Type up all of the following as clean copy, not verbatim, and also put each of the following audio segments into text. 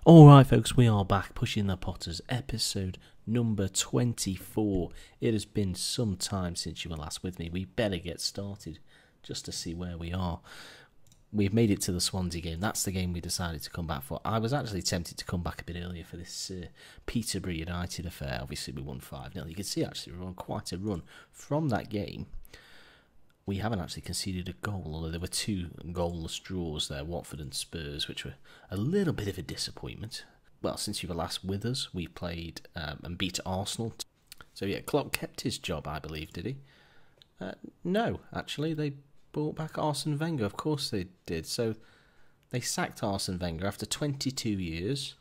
Alright folks, we are back, Pushing the Potters, episode number 24. It has been some time since you were last with me. We better get started just to see where we are. We've made it to the Swansea game. That's the game we decided to come back for. I was actually tempted to come back a bit earlier for this Peterborough United affair. Obviously we won 5-0. You can see actually we're on quite a run from that game. We haven't actually conceded a goal, although there were two goalless draws there, Watford and Spurs, which were a little bit of a disappointment. Well, since you were last with us, we played and beat Arsenal. So yeah, Klopp kept his job, I believe, did he? No, actually, they brought back Arsene Wenger. Of course they did. So they sacked Arsene Wenger after 22 years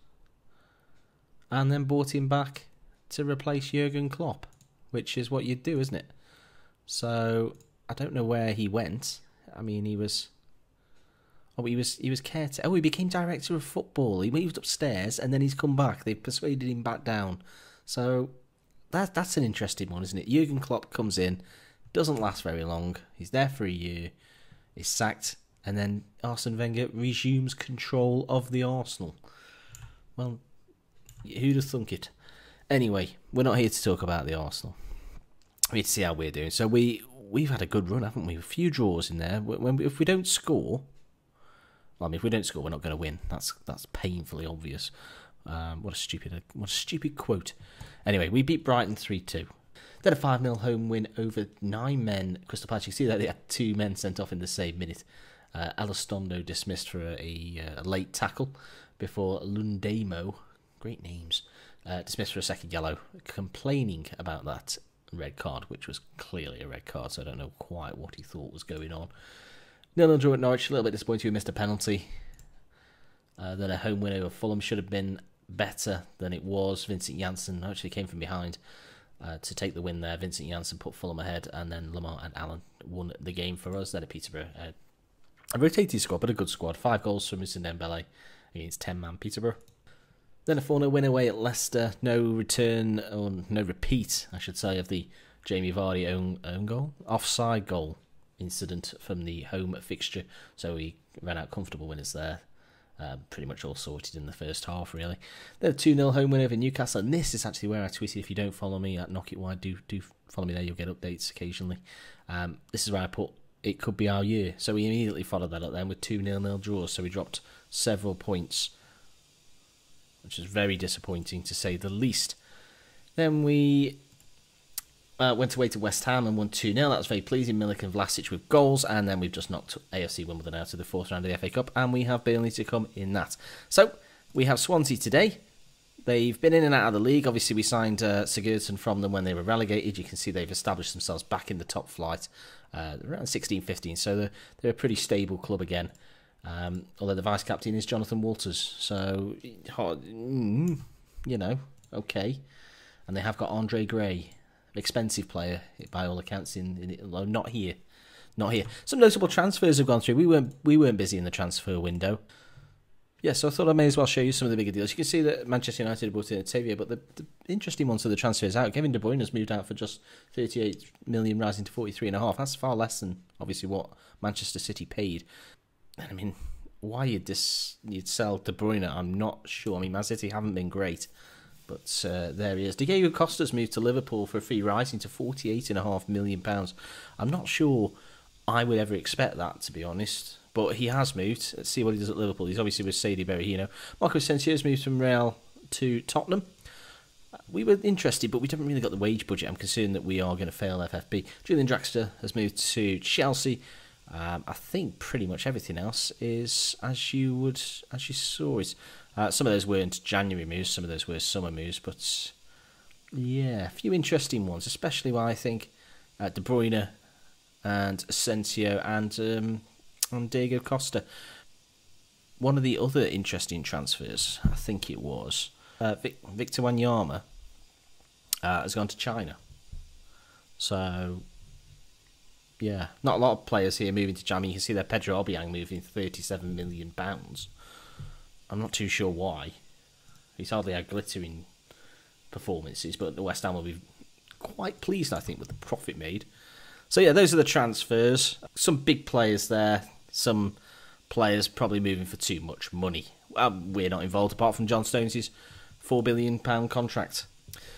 and then brought him back to replace Jurgen Klopp, which is what you'd do, isn't it? So I don't know where he went. I mean, he was caretaker. Oh, he became director of football. He moved upstairs and then he's come back. They persuaded him back down. So that's an interesting one, isn't it? Jurgen Klopp comes in, doesn't last very long. He's there for a year, is sacked, and then Arsene Wenger resumes control of the Arsenal. Well, who'd have thunk it? Anyway, we're not here to talk about the Arsenal. We're here to see how we're doing. So we've had a good run, haven't we? A few draws in there. If we don't score, well, I mean, if we don't score, we're not going to win. That's painfully obvious. What a stupid quote. Anyway, we beat Brighton 3-2. Then a 5-0 home win over 9 men. Crystal Palace, you see that they had 2 men sent off in the same minute. Elizondo dismissed for a late tackle before Lundamo, great names, dismissed for a second yellow, complaining about that red card, which was clearly a red card, so I don't know quite what he thought was going on. 0-0 draw at Norwich, a little bit disappointed we missed a penalty. Then a home win over Fulham should have been better than it was. Vincent Janssen actually came from behind to take the win there. Vincent Janssen put Fulham ahead, and then Lamar and Allen won the game for us. Then at Peterborough, a rotated squad, but a good squad. 5 goals from Mr. Dembele against 10-man Peterborough. Then a 4-0 win away at Leicester. No return, or no repeat, I should say, of the Jamie Vardy own goal. Offside goal incident from the home fixture. So we ran out comfortable winners there. Pretty much all sorted in the first half, really. Then a 2-0 home win over Newcastle. And this is actually where I tweeted, if you don't follow me at Knock It Wide, do follow me there. You'll get updates occasionally. This is where I put, it could be our year. So we immediately followed that up then with 2 0-0 draws. So we dropped several points, which is very disappointing to say the least. Then we went away to West Ham and won 2-0. That was very pleasing. Milik and Vlasic with goals. And then we've just knocked AFC Wimbledon out of the 4th round of the FA Cup. And we have Burnley to come in that. So we have Swansea today. They've been in and out of the league. Obviously, we signed Sigurdsson from them when they were relegated. You can see they've established themselves back in the top flight. Around 16-15. So they're a pretty stable club again. Although the vice-captain is Jonathan Walters. So, you know, okay. And they have got Andre Gray, expensive player by all accounts, not here. Some notable transfers have gone through. We weren't busy in the transfer window. Yeah, so I thought I may as well show you some of the bigger deals. You can see that Manchester United brought in Tavia, but the interesting ones are the transfers out. Kevin De Bruyne has moved out for just 38 million, rising to 43.5. That's far less than, obviously, what Manchester City paid. I mean, why you'd sell De Bruyne, I'm not sure. I mean, Man City haven't been great, but there he is. Diego Costa's moved to Liverpool for a fee, rising to £48.5 million. I'm not sure I would ever expect that, to be honest, but he has moved. Let's see what he does at Liverpool. He's obviously with Sadie Berahino. Marco Asensio's moved from Real to Tottenham. We were interested, but we haven't really got the wage budget. I'm concerned that we are going to fail FFP. Julian Draxler has moved to Chelsea. I think pretty much everything else is as you saw it. Some of those weren't January moves, some of those were summer moves, but yeah, a few interesting ones, especially why I think De Bruyne and Asensio and Diego Costa. One of the other interesting transfers, I think it was, Victor Wanyama has gone to China. So yeah, not a lot of players here moving to China. You can see there Pedro Obiang moving £37 million. I'm not too sure why. He's hardly had glittering performances, but the West Ham will be quite pleased, I think, with the profit made. So yeah, those are the transfers. Some big players there. Some players probably moving for too much money. we're not involved apart from John Stones' £4 billion contract.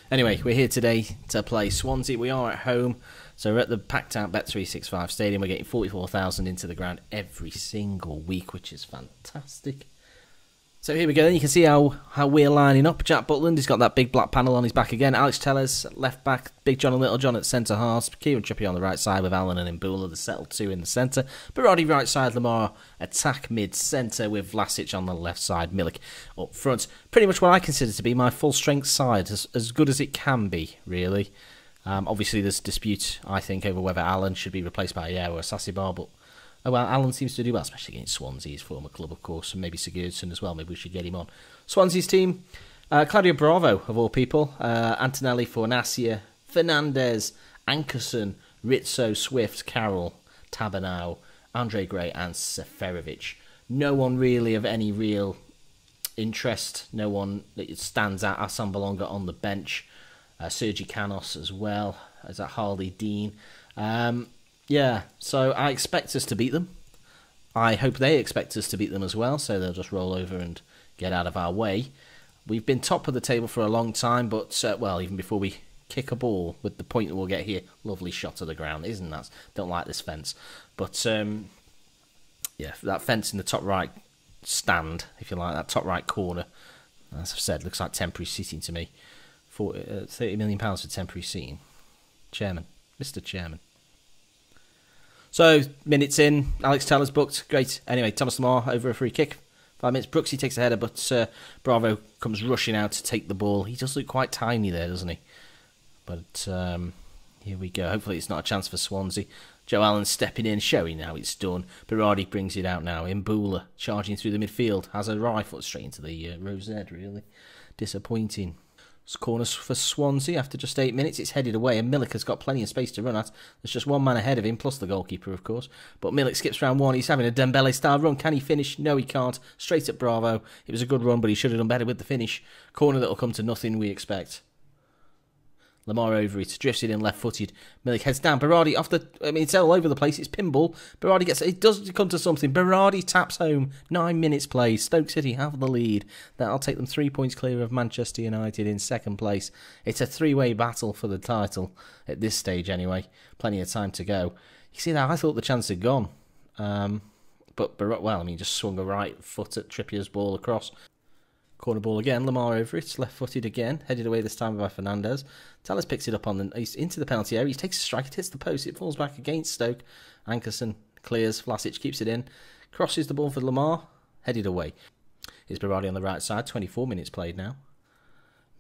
Anyway, we're here today to play Swansea. We are at home, so we're at the packed-out Bet365 Stadium. We're getting 44,000 into the ground every single week, which is fantastic. So here we go. You can see how we're lining up. Jack Butland, he's got that big black panel on his back again. Alex Tellez, left back. Big John and Little John at centre halves. Kieran Trippier on the right side with Allen and Mbula, the settled two in the centre. Berardi right side, Lamar attack mid-centre with Vlasic on the left side. Milik up front. Pretty much what I consider to be my full-strength side, as good as it can be, really. Obviously, there's dispute, I think, over whether Allen should be replaced by Ayer or Sasibar, but Allen seems to do well, especially against Swansea, his former club, of course, and maybe Sigurdsson as well. Maybe we should get him on. Swansea's team, Claudio Bravo, of all people, Antonelli, Fornacia, Fernandez, Ankerson, Rizzo, Swift, Carroll, Tabernow, Andre Gray, and Seferovic. No one really of any real interest. No one that stands out. Asan Bolonga on the bench. Sergi Canos as well. Is that Harley Dean? Yeah, so I expect us to beat them. I hope they expect us to beat them as well, so they'll just roll over and get out of our way. We've been top of the table for a long time, but, even before we kick a ball with the point that we'll get here, lovely shot to the ground, isn't that? Don't like this fence. But, that fence in the top right stand, if you like, that top right corner, as I've said, looks like temporary seating to me. £30 million for temporary seating. Chairman. Mr. Chairman. So, minutes in, Alex Taylor's booked. Great. Anyway, Thomas Lamar over a free kick. 5 minutes. Brooksy takes a header, but Bravo comes rushing out to take the ball. He does look quite tiny there, doesn't he? But here we go. Hopefully it's not a chance for Swansea. Joe Allen stepping in, showing how it's done. Berardi brings it out now. Mbula charging through the midfield. Has a rifle straight into the rosette, really. Disappointing. It's corners for Swansea after just 8 minutes. It's headed away, and Milik has got plenty of space to run at. There's just one man ahead of him, plus the goalkeeper, of course. But Milik skips round one. He's having a Dembele-style run. Can he finish? No, he can't. Straight at Bravo. It was a good run, but he should have done better with the finish. Corner that'll come to nothing, we expect. Lamar over it, drifts it in left-footed. Milik heads down. Berardi off the... it's all over the place. It's pinball. Berardi gets... It does come to something. Berardi taps home. 9 minutes played. Stoke City have the lead. That'll take them 3 points clear of Manchester United in second place. It's a three-way battle for the title at this stage, anyway. Plenty of time to go. You see that? I thought the chance had gone. Just swung a right foot at Trippier's ball across. Corner ball again, Lamar over it, left-footed again, headed away this time by Fernandez. Tellez picks it up he's into the penalty area, he takes a strike, it hits the post, it falls back against Stoke. Ankerson clears, Vlasic keeps it in, crosses the ball for Lamar, headed away. Here's Berardi on the right side, 24 minutes played now.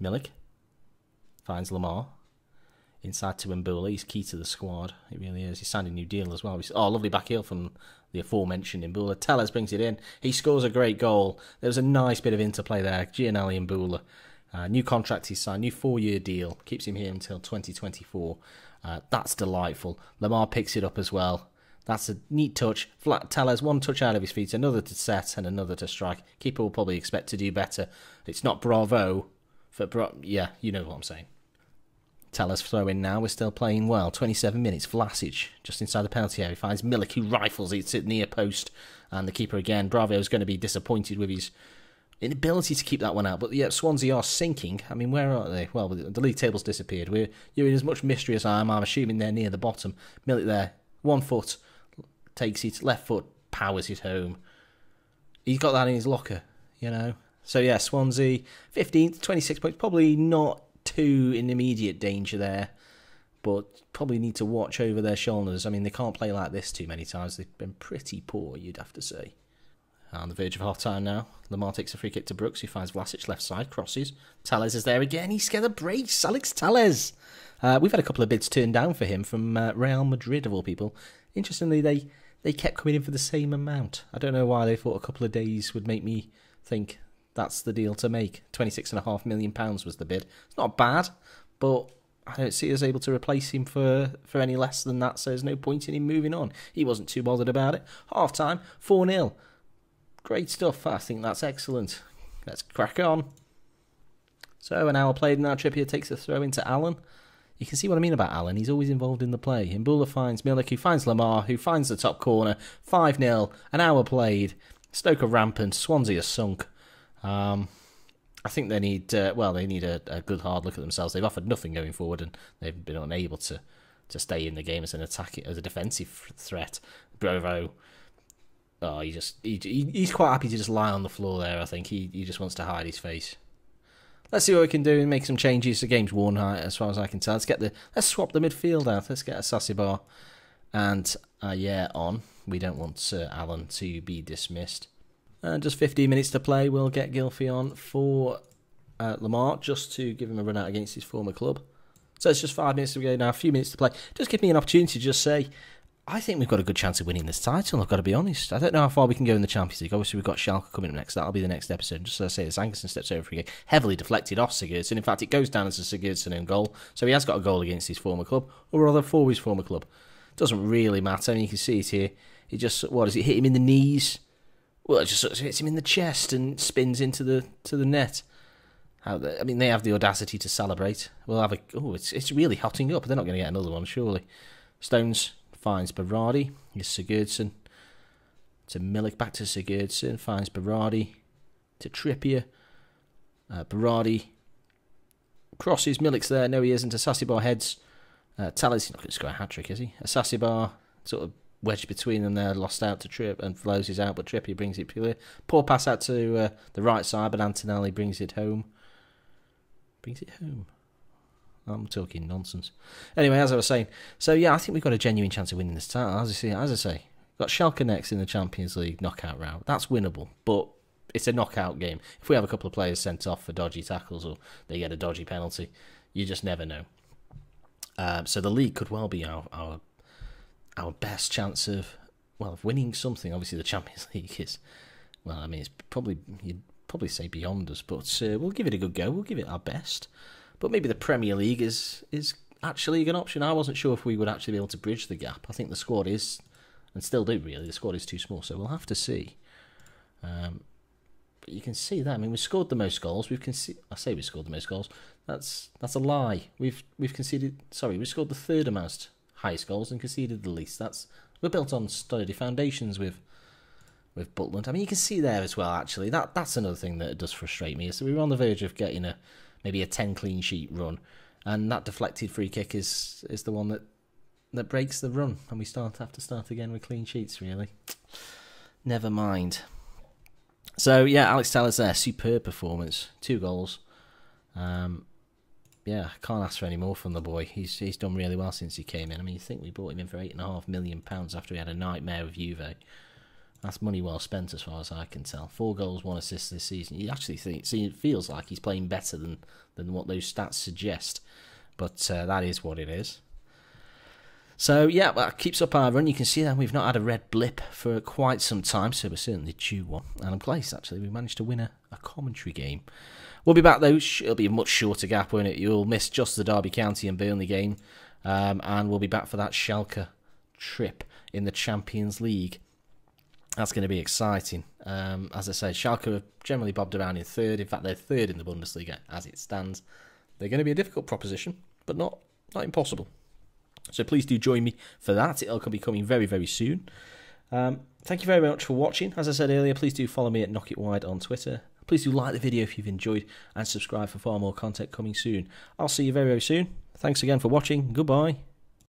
Milik finds Lamar. Inside to Mbula, he's key to the squad. He really is. He signed a new deal as well. Lovely back heel from the aforementioned Mbula. Tellez brings it in. He scores a great goal. There was a nice bit of interplay there. Gianelli Mbula. New contract he's signed. New 4-year deal. Keeps him here until 2024. That's delightful. Lamar picks it up as well. That's a neat touch. Tellez, one touch out of his feet. Another to set and another to strike. Keeper will probably expect to do better. It's not Bravo. Yeah, you know what I'm saying. Tellez throw in now. We're still playing well. 27 minutes. Vlasic just inside the penalty area. Finds Milik, who rifles it at near post. And the keeper again. Bravo is going to be disappointed with his inability to keep that one out. But yeah, Swansea are sinking. I mean, where are they? Well, the league table's disappeared. You're in as much mystery as I am. I'm assuming they're near the bottom. Milik there. 1 foot. Takes it. Left foot. Powers it home. He's got that in his locker, you know. So yeah, Swansea 15th, 26 points. Probably not too in immediate danger there, but probably need to watch over their shoulders. I mean, they can't play like this too many times. They've been pretty poor, you'd have to say. On the verge of half-time now. Lamar takes a free kick to Brooks, who finds Vlasic left side, crosses. Tellez is there again. He's scared a brace. Alex Tellez. We've had a couple of bids turned down for him from Real Madrid, of all people. Interestingly, they kept coming in for the same amount. I don't know why. They thought a couple of days would make me think that's the deal to make. £26.5 million was the bid. It's not bad, but I don't see us able to replace him for any less than that, so there's no point in him moving on. He wasn't too bothered about it. Half-time, 4-0. Great stuff. I think that's excellent. Let's crack on. So, an hour played now. Trippier takes a throw into Allen. You can see what I mean about Allen. He's always involved in the play. Mbula finds Milik, who finds Lamar, who finds the top corner. 5-0. An hour played. Stoke are rampant. Swansea are sunk. I think they need they need a good hard look at themselves. They've offered nothing going forward, and they've been unable to stay in the game as an attack, as a defensive threat. Brovo, he's quite happy to just lie on the floor there. I think he just wants to hide his face. Let's see what we can do and make some changes. The game's worn out as far as I can tell. Let's swap the midfield out. Let's get a Sasibar and on. We don't want Alan to be dismissed. And just 15 minutes to play. We'll get Gylfi on for Lamar, just to give him a run out against his former club. So it's just 5 minutes to go now, a few minutes to play. Just give me an opportunity to just say, I think we've got a good chance of winning this title, I've got to be honest. I don't know how far we can go in the Champions League. Obviously, we've got Schalke coming up next. That'll be the next episode. Just as I say, as Angerson steps over again, heavily deflected off Sigurdsson. In fact, it goes down as a Sigurdsson own goal. So he has got a goal against his former club, or rather for his former club. Doesn't really matter. I mean, you can see it here. It just, does it hit him in the knees? Well, it just sort of hits him in the chest and spins into the net. They have the audacity to celebrate. We'll have it's really hotting up. They're not going to get another one, surely. Stones finds Berardi. Here's Sigurdsson to Milik, back to Sigurdsson. Finds Berardi to Trippier. Berardi crosses. Milik's there. No, he isn't. A Sasibar heads. Tallis, not going to score a hat-trick, is he? A Sasibar sort of wedged between them there, lost out to Tripp and flows his out, but Trippier brings it clear. Poor pass out to the right side, but Antonelli brings it home. I'm talking nonsense. Anyway, as I was saying, so yeah, I think we've got a genuine chance of winning this title. As I say, got Schalke next in the Champions League knockout round. That's winnable, but it's a knockout game. If we have a couple of players sent off for dodgy tackles or they get a dodgy penalty, you just never know. So the league could well be our best chance of winning something. Obviously, the Champions League is, it's probably, you'd probably say beyond us, but we'll give it a good go. We'll give it our best. But maybe the Premier League is actually an option. I wasn't sure if we would actually be able to bridge the gap. I think the squad is, and still do really, the squad is too small, so we'll have to see. But you can see that. I mean, we scored the most goals. We scored the most goals. That's a lie. We've conceded. Sorry, we scored the third most highest goals and conceded the least. We're built on sturdy foundations with Butland. I mean, you can see there as well. Actually, that's another thing that does frustrate me. So we were on the verge of getting maybe a 10 clean sheet run, and that deflected free kick is the one that breaks the run, and we have to start again with clean sheets. Really, never mind. So yeah, Alex Tellers there, superb performance, 2 goals. Yeah, can't ask for any more from the boy. He's done really well since he came in. I mean, you think we bought him in for £8.5 million after he had a nightmare with Juve. That's money well spent as far as I can tell. 4 goals, 1 assist this season. You actually it feels like he's playing better than what those stats suggest. But that is what it is. So yeah, that keeps up our run. You can see that we've not had a red blip for quite some time, so we're certainly due one. And in place, actually, we managed to win a commentary game. We'll be back, though. It'll be a much shorter gap, won't it? You'll miss just the Derby County and Burnley game. And we'll be back for that Schalke trip in the Champions League. That's going to be exciting. As I say, Schalke have generally bobbed around in third. In fact, they're third in the Bundesliga as it stands. They're going to be a difficult proposition, but not impossible. So please do join me for that. It'll be coming very, very soon. Thank you very much for watching. As I said earlier, please do follow me at Knock It Wide on Twitter. Please do like the video if you've enjoyed and subscribe for far more content coming soon. I'll see you very, very soon. Thanks again for watching. Goodbye.